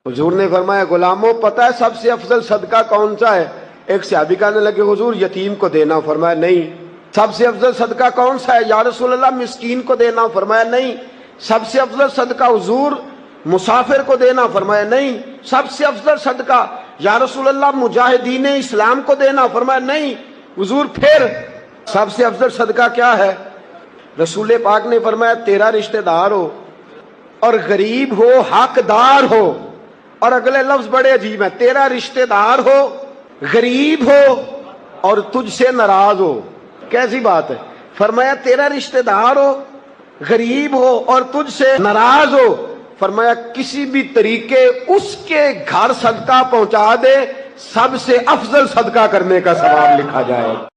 حضور نے فرمایا غلاموں پتہ ہے سب سے افضل صدقہ کون سا ہے؟ ایک صحابی کہنے لگے حضور یتیم کو دینا، فرمایا نہیں۔ سب سے افضل صدقہ کون سا ہے یا رسول اللہ؟ مسکین کو دینا، فرمایا نہیں۔ سب سے افضل صدقہ حضور مسافر کو دینا، فرمایا نہیں۔ سب سے افضل صدقہ یا رسول اللہ مجاہدین اسلام کو دینا، فرمایا نہیں۔ حضور پھر سب سے افضل صدقہ کیا ہے؟ رسول پاک نے فرمایا تیرا رشتہ دار ہو اور غریب ہو، حقدار ہو، اور اگلے لفظ بڑے عجیب ہیں، تیرا رشتہ دار ہو، غریب ہو اور تجھ سے ناراض ہو۔ کیسی بات ہے؟ فرمایا تیرا رشتہ دار ہو، غریب ہو اور تجھ سے ناراض ہو، فرمایا کسی بھی طریقے اس کے گھر صدقہ پہنچا دے، سب سے افضل صدقہ کرنے کا ثواب لکھا جائے۔